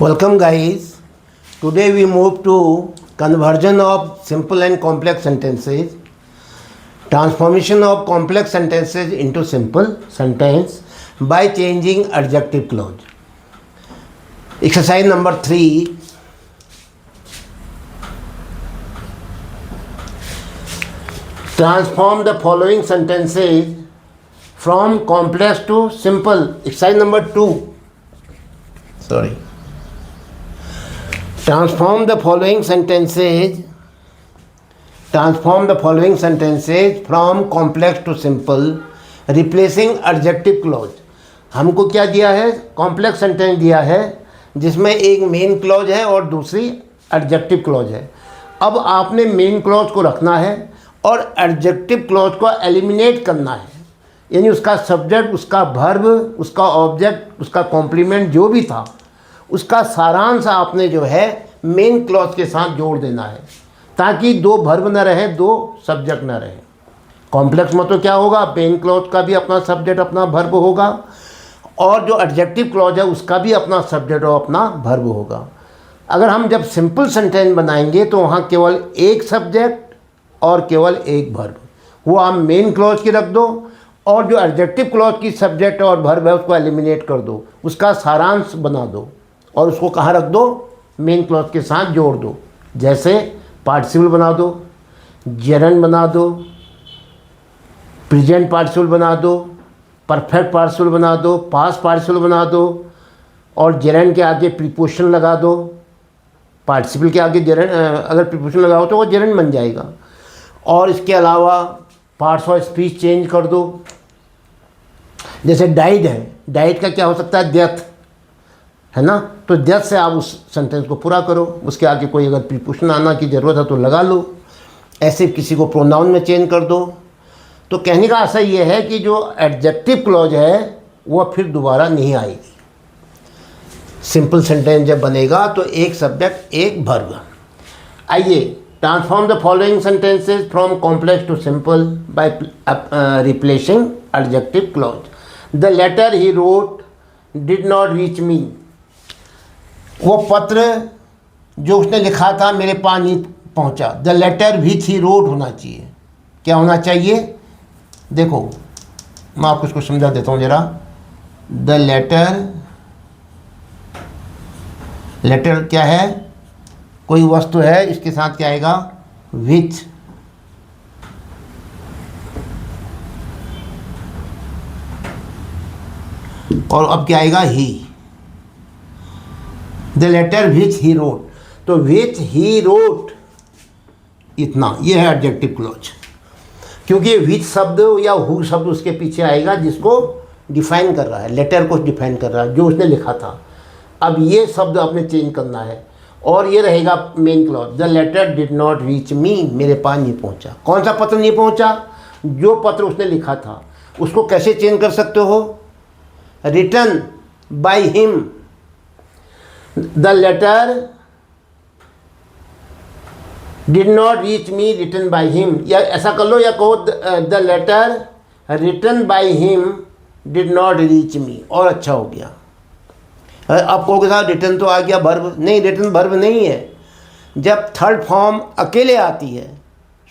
Welcome guys. Today we move to conversion of simple and complex sentences, transformation of complex sentences into simple sentence by changing adjective clause. Exercise number 3. Transform the following sentences from complex to simple. Exercise number 2. Transform the following sentences from complex to simple, replacing adjective clause. हमको क्या दिया है? Complex sentence दिया है जिसमें एक main clause है और दूसरी एडजेक्टिव क्लॉज है. अब आपने मेन क्लॉज को रखना है और एडजेक्टिव क्लॉज को एलिमिनेट करना है, यानी उसका सब्जेक्ट, उसका वर्ब, उसका ऑब्जेक्ट, उसका कॉम्प्लीमेंट जो भी था उसका सारांश आपने जो है मेन क्लॉज के साथ जोड़ देना है, ताकि दो वर्ब न रहे, दो सब्जेक्ट न रहे. कॉम्प्लेक्स में तो क्या होगा, मेन क्लॉज का भी अपना सब्जेक्ट अपना वर्ब होगा और जो एडजेक्टिव क्लॉज है उसका भी अपना सब्जेक्ट और अपना वर्ब होगा. अगर हम जब सिंपल सेंटेंस बनाएंगे तो वहाँ केवल एक सब्जेक्ट और केवल एक वर्ब, वो आप मेन क्लॉज की रख दो और जो एडजेक्टिव क्लॉज की सब्जेक्ट और वर्ब है उसको एलिमिनेट कर दो, उसका सारांश बना दो और उसको कहाँ रख दो, मेन क्लॉज के साथ जोड़ दो. जैसे पार्टिसिपल बना दो, जेरंड बना दो, प्रेजेंट पार्टिसिपल बना दो, परफेक्ट पार्टिसिपल बना दो, पास्ट पार्टिसिपल बना दो और जेरंड के आगे प्रीपोजिशन लगा दो. पार्टिसिपल के आगे जेरंड, अगर प्रीपोजिशन लगाओ तो वो जेरंड बन जाएगा. और इसके अलावा पार्ट्स ऑफ स्पीच चेंज कर दो. जैसे डाइड है, डाइड का क्या हो सकता है, डेथ है ना, तो डेथ से आप उस सेंटेंस को पूरा करो. उसके आगे कोई अगर प्रीपोजिशन आना की ज़रूरत है तो लगा लो. ऐसे किसी को प्रोनाउन में चेंज कर दो. तो कहने का आशय ये है कि जो एडजेक्टिव क्लॉज है वह फिर दोबारा नहीं आएगी. सिंपल सेंटेंस जब बनेगा तो एक सब्जेक्ट एक वर्ब. आइए, transform the following sentences from complex to simple by replacing adjective clause. The letter he wrote did not reach me. वो पत्र जो उसने लिखा था मेरे पास नहीं पहुंचा. The letter which he wrote होना चाहिए. क्या होना चाहिए, देखो मैं आपको इसको समझा देता हूँ ज़रा. द लेटर क्या है, कोई वस्तु है, इसके साथ क्या आएगा, विच. और अब क्या आएगा, ही. The letter which he wrote, तो विच ही रोट इतना, ये है एडजेक्टिव क्लॉज. क्योंकि विच शब्द या हु शब्द उसके पीछे आएगा जिसको डिफाइन कर रहा है, लेटर को डिफाइन कर रहा है जो उसने लिखा था. अब ये शब्द आपने चेंज करना है और ये रहेगा main clause. The letter did not reach me, मेरे पास नहीं पहुंचा. कौन सा पत्र नहीं पहुंचा, जो पत्र उसने लिखा था. उसको कैसे चेंज कर सकते हो, written by him. The letter did not reach me written by him, या ऐसा कर लो, या कहो the letter written by him did not reach me, और अच्छा हो गया. आप कहोगे साहब रिटन तो आ गया वर्ब. नहीं, रिटन वर्ब नहीं है. जब थर्ड फॉर्म अकेले आती है,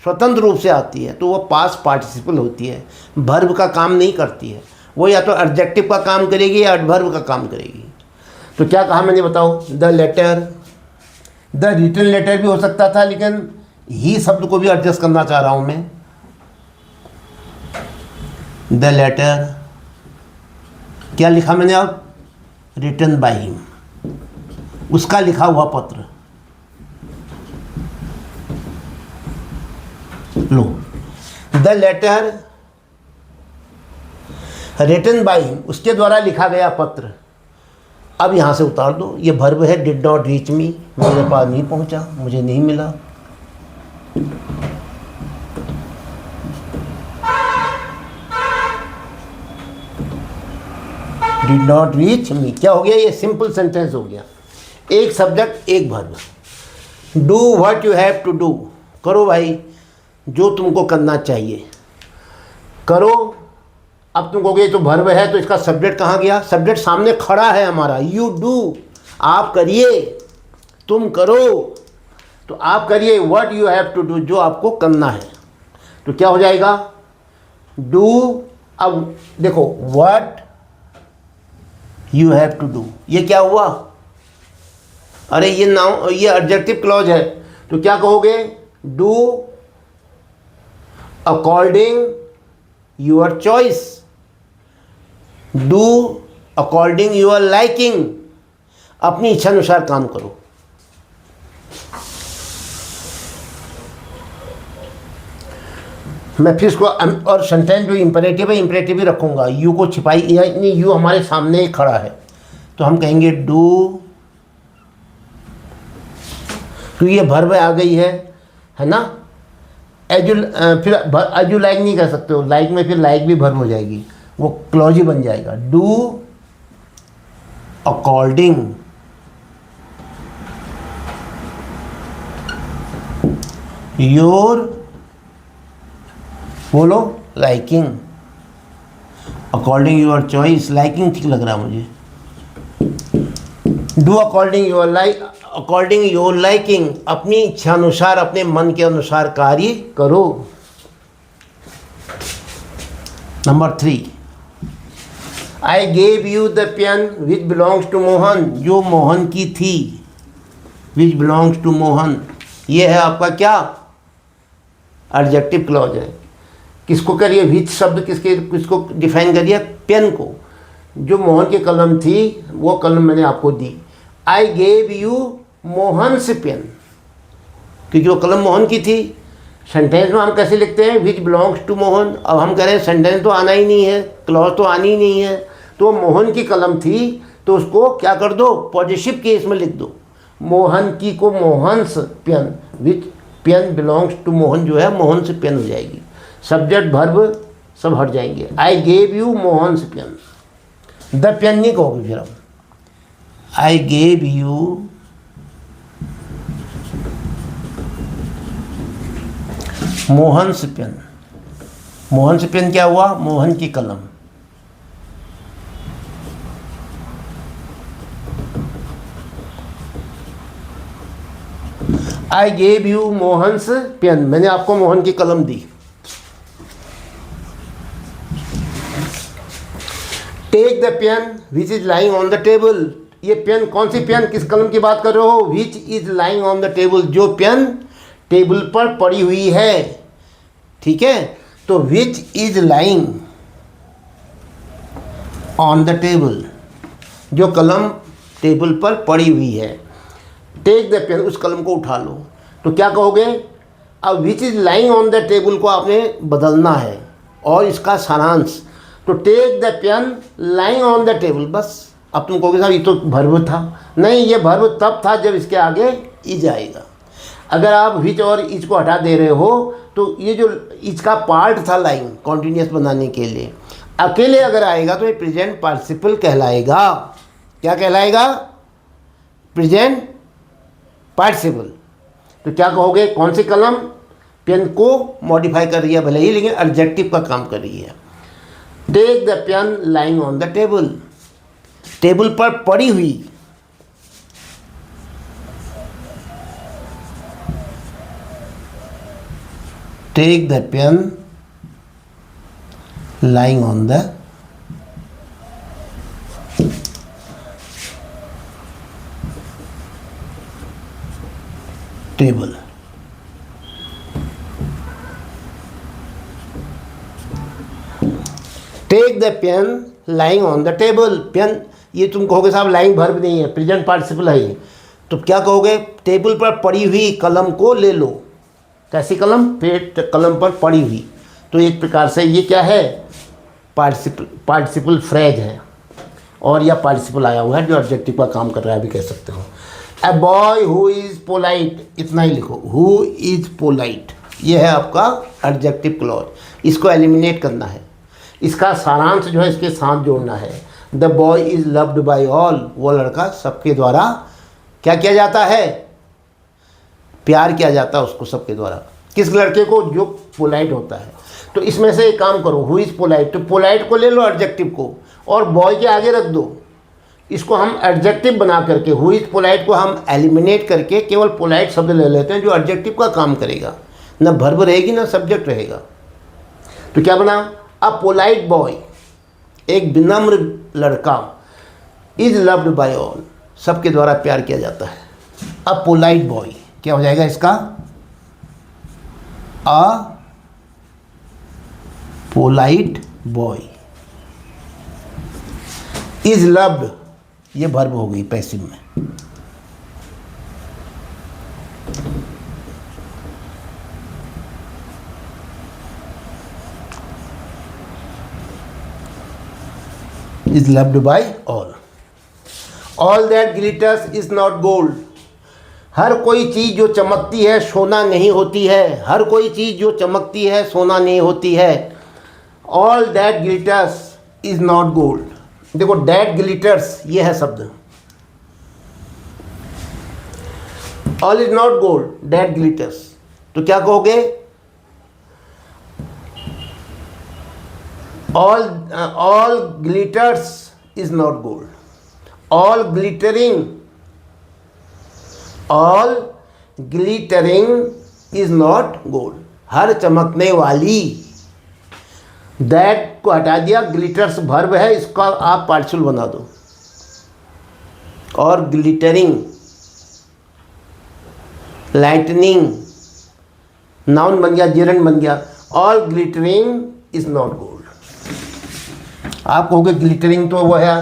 स्वतंत्र रूप से आती है, तो वो पास्ट पार्टिसिपल होती है, वर्ब का काम नहीं करती है. वो या तो एडजेक्टिव का काम करेगी या एडवर्ब का काम करेगी. तो क्या कहा मैंने, बताओ. The letter, the written letter भी हो सकता था, लेकिन ही शब्द को भी एडजस्ट करना चाह रहा हूं मैं. द लेटर क्या लिखा मैंने, अब रिटन बाय हिम, उसका लिखा हुआ पत्र. लो, the letter written by him, उसके द्वारा लिखा गया पत्र. अब यहाँ से उतार दो, ये वर्ब है, डिड नॉट रीच मी, मेरे पास नहीं पहुँचा, मुझे नहीं मिला. डिड नॉट रीच मी क्या हो गया, ये सिंपल सेंटेंस हो गया. एक सब्जेक्ट एक verb. Do what you have to do, करो भाई जो तुमको करना चाहिए, करो. अब तुम कहोगे तो वर्ब है तो इसका सब्जेक्ट कहाँ गया, सब्जेक्ट सामने खड़ा है हमारा, यू डू. आप करिए, तुम करो, तो आप करिए what you have to do, जो आपको करना है। तो क्या हो जाएगा, डू। अब देखो what you have to do, ये क्या हुआ, अरे ये नाउन, ये एडजेक्टिव क्लॉज है, तो क्या कहोगे, do according your choice, do according your liking, अपनी इच्छा अनुसार काम करो। मैं फिर इसको और सेंटेंस जो इम्परेटिव है, इम्परेटिव ही रखूँगा, यू को छिपाई, यानी यू हमारे सामने ही खड़ा है, तो हम कहेंगे डू, तो ये वर्ब आ गई है ना। एज यू, फिर एज यू लाइक नहीं कर सकते हो, लाइक में फिर लाइक भी वर्ब हो जाएगी, वो क्लॉज ही बन जाएगा, डू अकॉर्डिंग योर, बोलो liking, according your choice, liking ठीक लग रहा है मुझे, do according your according your liking, अपनी इच्छा अनुसार, अपने मन के अनुसार कार्य करो। Number 3, I gave you the pen which belongs to Mohan, जो मोहन की थी, विच बिलोंग्स टू मोहन, ये है आपका क्या, एडजेक्टिव क्लॉज है। किसको करिए, विच शब्द किसको डिफाइन करिए, पेन को, जो मोहन की कलम थी वो कलम मैंने आपको दी। आई गेव यू मोहन से पेन, क्योंकि वो कलम मोहन की थी। सेंटेंस में हम कैसे लिखते हैं, विच बिलोंग्स टू मोहन, अब हम कह रहे हैं सेंटेंस तो आना ही नहीं है, क्लॉज तो आनी ही नहीं है, तो मोहन की कलम थी, तो उसको क्या कर दो, पॉजिटिव केस में लिख दो, मोहन की को Mohan's pen, which pen belongs to Mohan जो है मोहन से पेन हो जाएगी, सब्जेक्ट वर्ब सब हट जाएंगे। आई गेव यू मोहन से पेन, द पेन नहीं कहोगे फिर हम, आई गेव यू मोहन से पेन, मोहन से पेन क्या हुआ, मोहन की कलम, I gave you Mohan's pen, मैंने आपको मोहन की कलम दी। Take the pen which is lying on the table, ये पेन कौन सी पेन, किस कलम की बात कर रहे हो, विच is lying on the table, जो पेन टेबल पर पड़ी हुई है, ठीक है, तो विच is lying on the table, जो कलम टेबल पर पड़ी हुई है। टेक द पेन, उस कलम को उठा लो, तो क्या कहोगे, अब which is lying on the table को आपने बदलना है, और इसका सारांश, तो take the pen lying on the table, बस। अब तुम कहोगे साहब ये तो वर्ब था, नहीं, ये वर्ब तब था जब इसके आगे इज आएगा। अगर आप विच और इज को हटा दे रहे हो, तो ये जो इज का पार्ट था लाइन कॉन्टिन्यूस बनाने के लिए, अकेले अगर आएगा तो ये प्रेजेंट पार्टिसिपल कहलाएगा। क्या कहलाएगा, प्रेजेंट पार्टिसिपल। तो क्या कहोगे, कौन सी कलम, पेन को मॉडिफाई कर रही है भले ही, लेकिन एडजेक्टिव का काम कर रही है। Take the pen lying on the table, table पर पड़ी हुई, take the pen lying on the table. Take the pen lying on the table, pen, ये तुम कहोगे साहब लाइंग वर्ब नहीं है, प्रेजेंट पार्टिसिपल है ये, तो क्या कहोगे, टेबल पर पड़ी हुई कलम को ले लो। कैसी कलम, कलम पर पड़ी हुई, तो एक प्रकार से ये क्या है, पार्टिसिपल फ्रेज है, और यह पार्टिसिपल आया हुआ है जो एडजेक्टिव का काम कर रहा है भी कह सकते हो। A boy who is polite, इतना ही लिखो, हु इज़ पोलाइट, ये है आपका एडजेक्टिव क्लॉज, इसको एलिमिनेट करना है, इसका सारांश जो है इसके साथ जोड़ना है। The boy is loved by all, वो लड़का सबके द्वारा क्या किया जाता है, प्यार किया जाता है उसको सबके द्वारा। किस लड़के को, जो पोलाइट होता है। तो इसमें से एक काम करो, हु इज़ पोलाइट, तो पोलाइट को ले लो एडजेक्टिव को, और बॉय के आगे रख दो, इसको हम एडजेक्टिव बना करके हु इज़ पोलाइट को हम एलिमिनेट करके केवल पोलाइट शब्द ले लेते हैं जो एडजेक्टिव का काम करेगा, ना वर्ब रहेगी ना सब्जेक्ट रहेगा। तो क्या बना, अ पोलाइट बॉय, एक विनम्र लड़का, इज लव्ड बाय ऑल, सबके द्वारा प्यार किया जाता है। अ पोलाइट बॉय क्या हो जाएगा इसका, a polite boy is loved, ये वर्ब हो गई पैसिव में। Is loved by all. All that glitters is not gold, हर कोई चीज़ जो चमकती है सोना नहीं होती है, हर कोई चीज़ जो चमकती है सोना नहीं होती है। All that glitters is not gold, देखो दैट ग्लिटर्स ये है शब्द, all is not gold, that glitters, तो क्या कहोगे, all glitters is not gold, all glittering is not gold, हर चमकने वाली, दैट को हटा दिया, ग्लिटर्स वर्ब है, इसका आप पार्टिसिपल बना दो, और ग्लिटरिंग, लाइटनिंग नाउन बन गया, जेरंड बन गया, all glittering is not gold. आप कहोगे ग्लिटरिंग तो वो है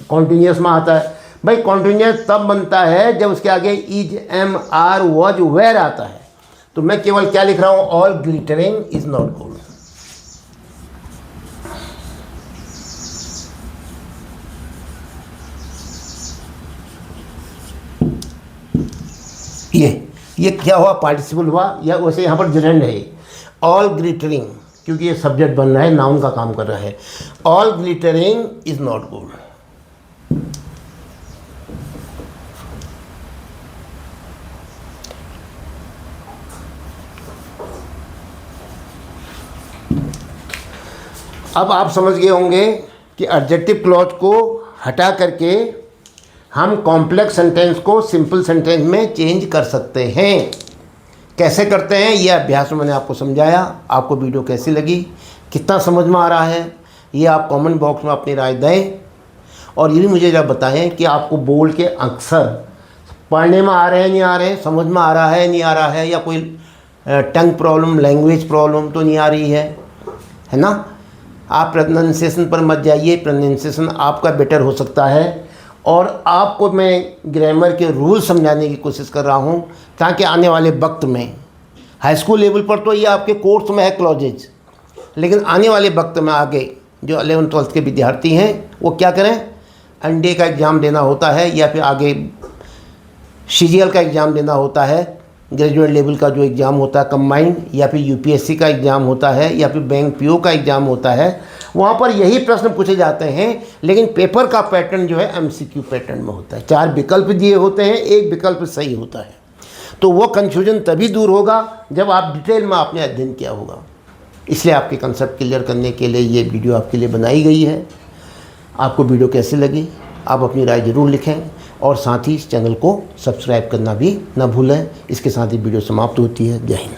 कॉन्टिन्यूस में आता है, भाई कॉन्टिन्यूस तब बनता है जब उसके आगे is, am, are, was, where आता है। तो मैं केवल क्या लिख रहा हूँ, all glittering is not gold. ये क्या हुआ, पार्टिसिपल हुआ, या वैसे यहाँ पर जेरेंड है, ऑल ग्लिटरिंग, क्योंकि ये सब्जेक्ट बन रहा है, नाउन का काम कर रहा है। All glittering is not gold. अब आप समझ गए होंगे कि एडजेक्टिव क्लॉज को हटा करके हम कॉम्प्लेक्स सेंटेंस को सिंपल सेंटेंस में चेंज कर सकते हैं। कैसे करते हैं ये अभ्यास में मैंने आपको समझाया। आपको वीडियो कैसी लगी, कितना समझ में आ रहा है, ये आप कमेंट बॉक्स में अपनी राय दें। और ये भी मुझे जब बताएं कि आपको बोल के अक्सर पढ़ने में आ रहे हैं, नहीं आ रहे हैं, समझ में आ रहा है, नहीं आ रहा है, या कोई टंग प्रॉब्लम, लैंग्वेज प्रॉब्लम तो नहीं आ रही है ना। आप प्रोनाउंसिएशन पर मत जाइए, प्रोनाउंसिएशन आपका बेटर हो सकता है। और आपको मैं ग्रामर के रूल समझाने की कोशिश कर रहा हूँ, ताकि आने वाले वक्त में हाई स्कूल लेवल पर तो ये आपके कोर्स में है क्लॉजेज, लेकिन आने वाले वक्त में आगे जो 11th-12th के विद्यार्थी हैं वो क्या करें, एनडीए का एग्ज़ाम देना होता है, या फिर आगे सीजीएल का एग्ज़ाम देना होता है, ग्रेजुएट लेवल का जो एग्ज़ाम होता है कंबाइंड, या फिर यूपीएससी का एग्ज़ाम होता है, या फिर बैंक पीओ का एग्ज़ाम होता है, वहाँ पर यही प्रश्न पूछे जाते हैं। लेकिन पेपर का पैटर्न जो है एमसीक्यू पैटर्न में होता है, 4 विकल्प दिए होते हैं, एक विकल्प सही होता है। तो वो कन्फ्यूजन तभी दूर होगा जब आप डिटेल में आपने अध्ययन किया होगा। इसलिए आपके कंसेप्ट क्लियर करने के लिए ये वीडियो आपके लिए बनाई गई है। आपको वीडियो कैसी लगी आप अपनी राय ज़रूर लिखें, और साथ ही इस चैनल को सब्सक्राइब करना भी ना भूलें। इसके साथ ही वीडियो समाप्त होती है। जय हिंद।